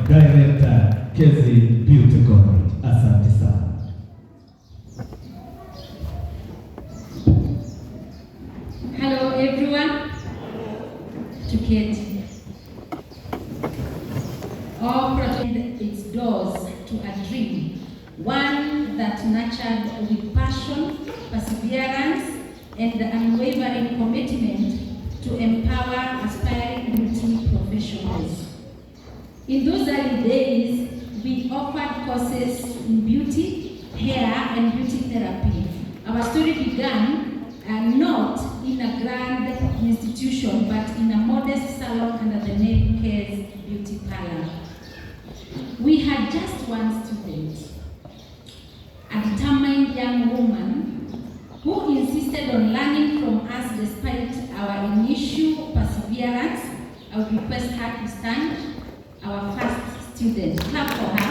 Director Kezi Beauty College. Asante sana. Hello everyone. Tuketi. All protected its doors to a dream, one that nurtured with passion, perseverance, and unwavering commitment to empower aspiring beauty professionals. In those early days, we offered courses in beauty, hair, and beauty therapy. Our story began not in a grand institution, but in a modest salon under the name Kez Beauty Parlor. We had just one student, a determined young woman who insisted on learning from us despite our initial perseverance. I would request her to stand. Our first student. Clap for her.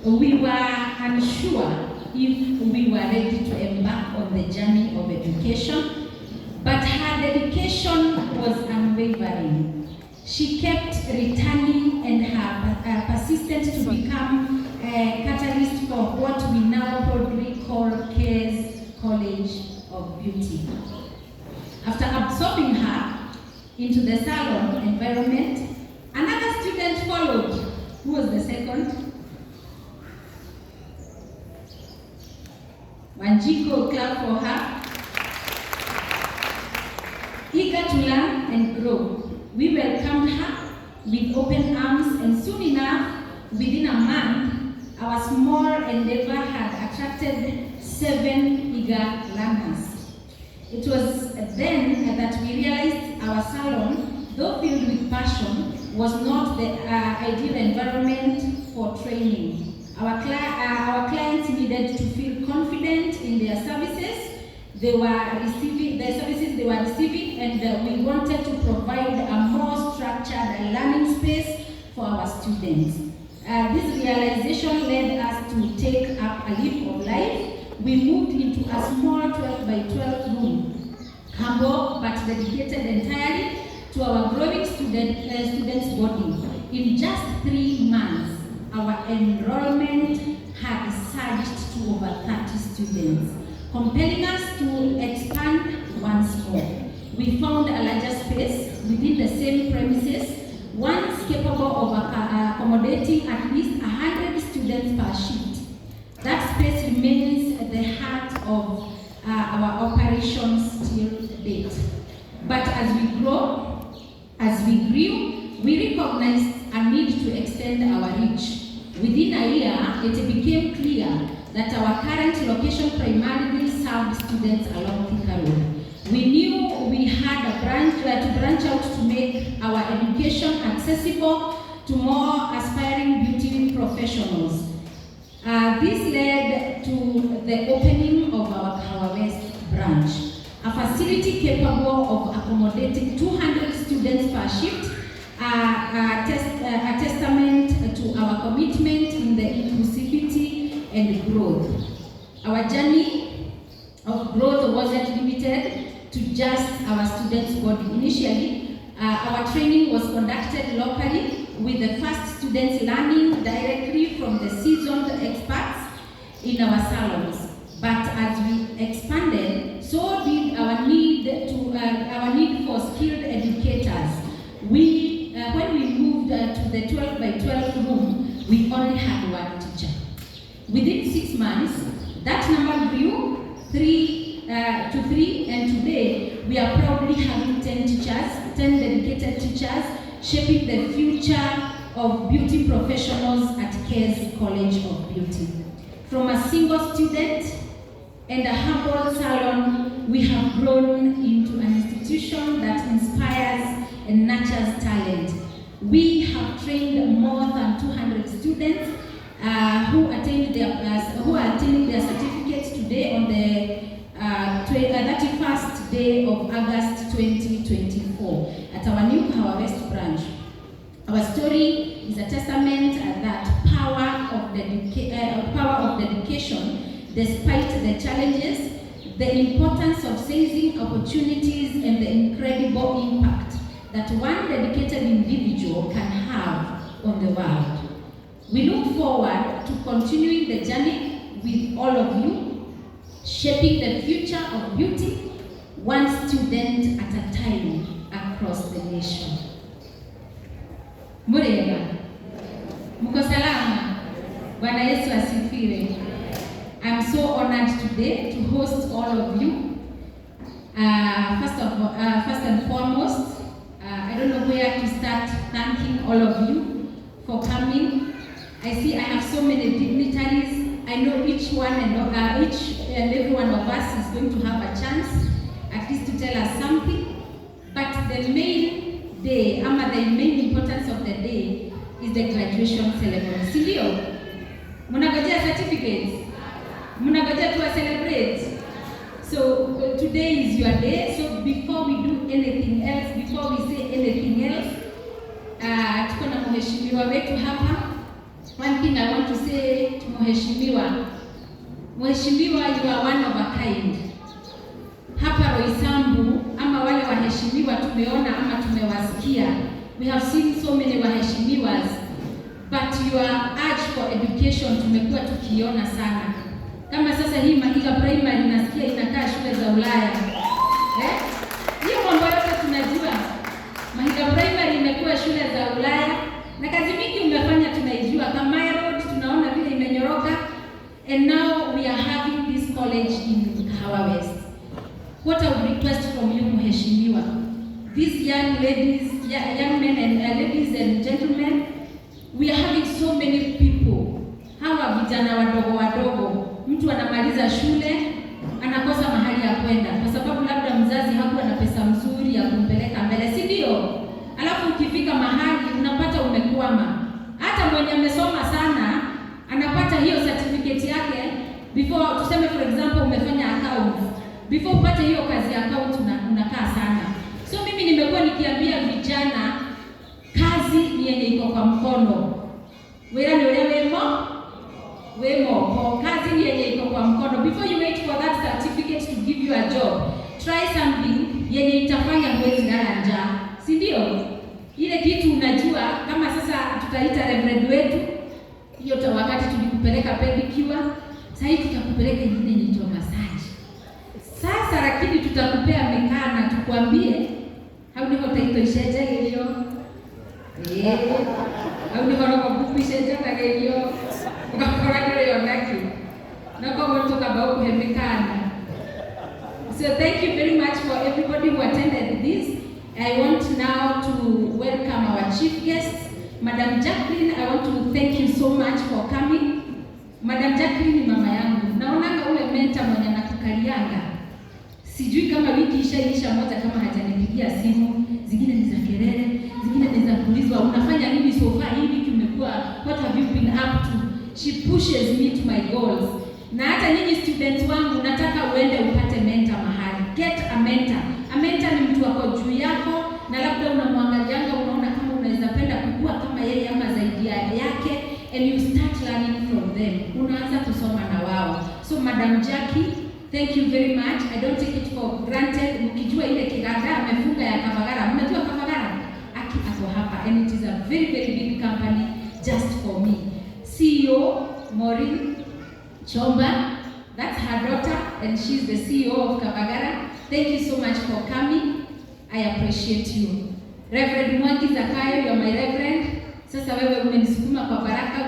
We were unsure if we were ready to embark on the journey of education, but her dedication was unwavering. She kept returning, and her persistence to become a catalyst for what we now proudly call Kez College of Beauty. After absorbing her into the salon environment, another student followed. Who was the second? Wanjiko, clap for her. Eager to learn and grow, we welcomed her with open arms, and soon enough, within a month, our small endeavor had attracted 7 eager learners. It was then that we realized our salon, though filled with passion, was not the ideal environment for training. Our clients needed to feel confident in their services they were receiving, and we wanted to provide a more structured learning space for our students. This realization led us to take up a leap of life. We moved into a small 12 by 12 room, humble but dedicated entirely to our growing students' body. In just 3 months, our enrollment had surged to over 30 students, compelling us to expand once more. We found a larger space within the same premises, one capable of accommodating at least 100 students per shift. That space remains at the heart of our operations till date. But as we grew, we recognized a need to extend our reach. Within a year, it became clear that our current location primarily served students along Thika Road. We knew we had to branch out to make our education accessible to more aspiring beauty professionals. This led to the opening of our Kahawa West branch, a facility capable of accommodating 200 students per shift, a testament to our commitment in the inclusivity and growth. Our journey of growth wasn't limited to just our students' body. Initially, our training was conducted locally, with the first students learning directly from the seasoned experts in our salons. But as we expanded, so did our need for skilled educators. When we moved to the 12 by 12 room, we only had 1 teacher. Within 6 months, that number grew to 3, and today we are proudly having 10 teachers, 10 dedicated teachers, shaping the future of beauty professionals at Kez College of Beauty. From a single student and a humble salon, we have grown into an institution that inspires and nurtures talent. We have trained more than 200 students who are attaining their certificates today on the 31st day of August 2024 at our new Kahawa West branch. Our story is a testament that power of dedication, despite the challenges, the importance of seizing opportunities, and the incredible impact that educated individual can have on the world. We look forward to continuing the journey with all of you, shaping the future of beauty, one student at a time across the nation. Mureba, mko salama? Bwana Yesu asifiwe. I'm so honored today to host all of you. First and foremost, I don't know where to start thanking all of you for coming. I see I have so many dignitaries. I know each and every one of us is going to have a chance at least to tell us something. But the main day, the main importance of the day is the graduation ceremony. Sindio? Mnangojea certificates? Mnangojea to celebrate? So today is your day. So before we do anything else, before we say anything else, tuko na mheshimiwa wetu hapa. One thing I want to say to mheshimiwa, you are one of a kind. Hapa Roysambu ama wale waheshimiwa tumeona ama tumewasikia. We have seen so many waheshimiwas, but your urge for education tumekuwa tukiona sana. Kama sasa hii Mahiga Primary nasikia inakaa shule za Ulaya. Hiyo mambo yote tunajua. Mahiga Primary imekuwa shule za Ulaya na kazi mingi umefanya tunaijua. Kama Road tunaona vile imenyoroka, and now we are having this college in Kahawa West. What I would request from you, mheshimiwa, these young ladies, young men and ladies and gentlemen, we are having so many people. Hawa vijana wadogo, mtu anamaliza shule anakosa mahali ya kwenda kwa sababu labda mzazi hakuwa na pesa mzuri ya kumpeleka mbele, si ndio? Alafu ukifika mahali unapata umekwama. Hata mwenye amesoma sana anapata hiyo certificate yake before, tuseme for example umefanya account, before upate hiyo kazi ya account unakaa sana. So mimi nimekuwa nikiambia vijana kazi ni yenye iko kwa mkono. Wera ni wemo kwa kazi ni yenye iko kwa mkono. Before you wait for that certificate to give you a job, try something yenye itafanya huwezi lala njaa. Si ndio? Ile kitu unajua, kama sasa tutaita reverend wetu, hiyo wakati tulikupeleka pedicure, sasa hivi tutakupeleka ingine inaitwa massage. Sasa lakini tutakupea mekana tukwambie au ni hotaito isheje hiyo. Au ni horoko kupisheje na hiyo. Ukakora hiyo naki. Na kwa mtu kama kuhemekana. So thank you very much for everybody who attended this. I want now to welcome our chief guest, Madam Jacqueline. I want to thank you so much for coming. Madam Jacqueline ni mama yangu. Naonanga ule mentor mwenye anakukalianga. Sijui kama wiki ishaisha moja kama hajanipigia simu, zingine ni za kelele, zingine ni za kuulizwa unafanya nini so far hii wiki umekuwa, what have you been up to? She pushes me to my goals. Na hata nyinyi students wangu nataka uende upate mentor mahali. Get a mentor. A mentor ni mtu wako juu yako na labda unamwangalianga unaona kama unaweza penda kukua kama yeye ama zaidi yake, and you start learning from them. Unaanza kusoma na wao. So Madam Jackie, thank you very much. I don't take it for granted. Mkijua ile Kiganda amefunga ya Kavagara. Mnajua Kavagara? Aki ako hapa, and it is a very big company just for me. CEO Maureen Chomba, that's her daughter, and she's the CEO of Kavagara. Thank you so much for coming. I appreciate you. Reverend Mwangi Zakayo, you're my reverend. Sasa wewe umenisukuma kwa baraka,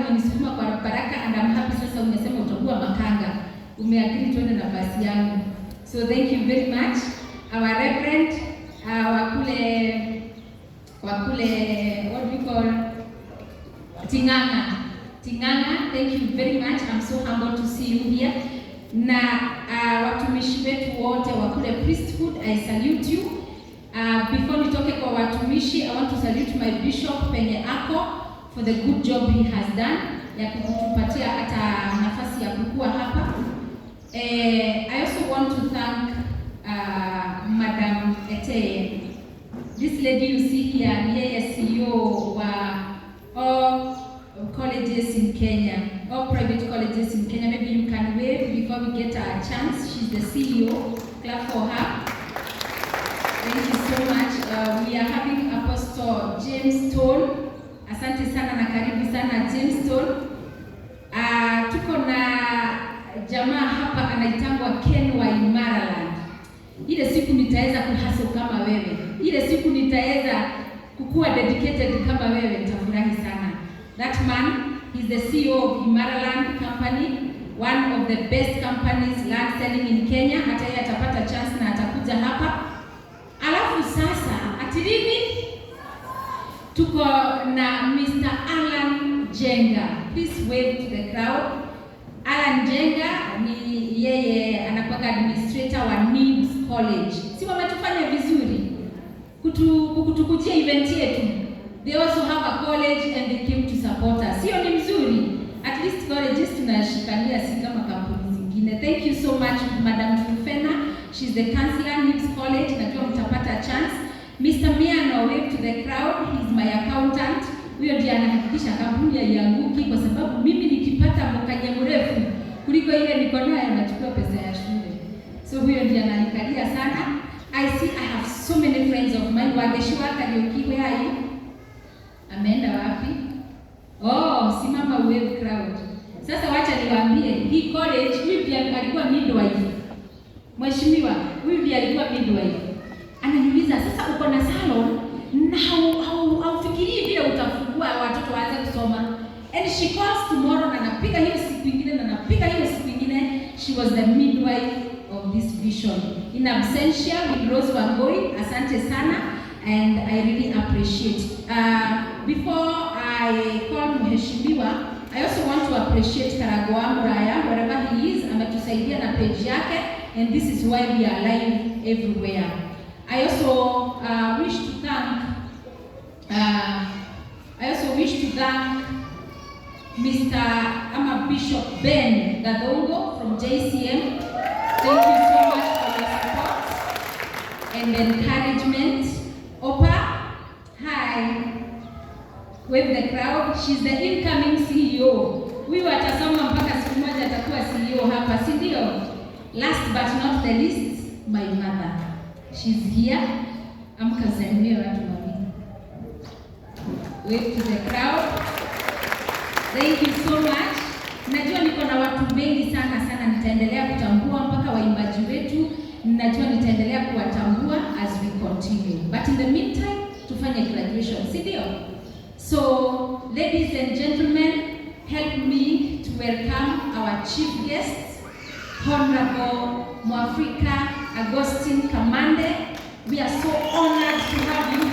and I'm happy sasa umesema utakuwa makanga. Umeagree tuende na basi yangu. So thank you very much. Our reverend, wakule, what do we call? Tinganga, thank you very much. I'm so humbled to see you here. Na watumishi wetu wote wa kule priesthood, I salute you. Before nitoke kwa watumishi, I want to salute my bishop penye ako for the good job he has done ya kutupatia hata nafasi ya kukua hapa. I also want to thank Madam Ete. This lady you see here, yeye CEO wa all colleges in Kenya, all private colleges in Kenya. Maybe you can wave before we get a chance. She's the CEO. Clap for her. Thank you so much. We are having Apostle Stone. Asante sana na karibu sana James Stone. Tuko na jamaa hapa anaitangwa Ken wa Imaraland. Ile siku nitaweza kuhustle kama wewe. Ile siku nitaweza kukuwa dedicated kama wewe, nitafurahi sana. That man, he's the CEO of Imaraland Company, one of the best companies land selling in Kenya. Hata yeye atapata chance na atakuja hapa. Alafu sasa atilini tuko na Mr. Alan Jenga. Please wave to the crowd. Alan Jenga ni yeye anakuwa administrator wa NIBS College. Si wametufanya vizuri kutukujia event yetu. They also have a college and they came to support us. Sio ni mzuri? At least colleges tunashikania si kama kampuni zingine. Thank you so much Madam Fulfena. She's the counselor NIBS College. Najua mtapata chance. Mr. Miano, wave to the crowd. He's my accountant. Huyo ndiye anahakikisha kampuni haianguki kwa sababu mimi nikipata mkanye mrefu kuliko ile niko nayo nachukua pesa ya shule. So huyo ndiye ananikalia sana. I see I have so many friends of mine. Wageshwa Kariuki, where are you? Ameenda wapi? Oh, simama wave crowd. Sasa wacha niwaambie, hii college huyu pia alikuwa midwife. Mheshimiwa, huyu pia alikuwa midwife. Ananiuliza, sasa uko na salon na haufikirii vile utafungua watoto waanze kusoma. And she calls tomorrow na napiga hiyo siku nyingine na napiga hiyo siku nyingine. She was the midwife of this vision. In absentia with Rose Wangoi, asante sana and I really appreciate. Before I call Mheshimiwa, I also want to appreciate Karagoa Muraya, wherever he is, ametusaidia na page yake, and this is why we are live everywhere. I also wish to thank Mr. Bishop Ben Gadongo from JCM. Thank you so much for your support and encouragement. Opa, hi. Wave the crowd. She's the incoming CEO. Huyu atasoma mpaka siku moja atakuwa CEO hapa, si ndio? Last but not the least, my mother. She's here. Amkasalimia watu wawili. Wave to the crowd. Thank you so much. Najua niko na watu wengi sana, nitaendelea kutambua mpaka waimbaji wetu. Najua nitaendelea kuwatambua as we continue. But in the meantime, tufanye graduation, si ndio? So, ladies and gentlemen, help me to welcome our chief guests, Honorable Mwafrika Augustine Kamande. We are so honored to have you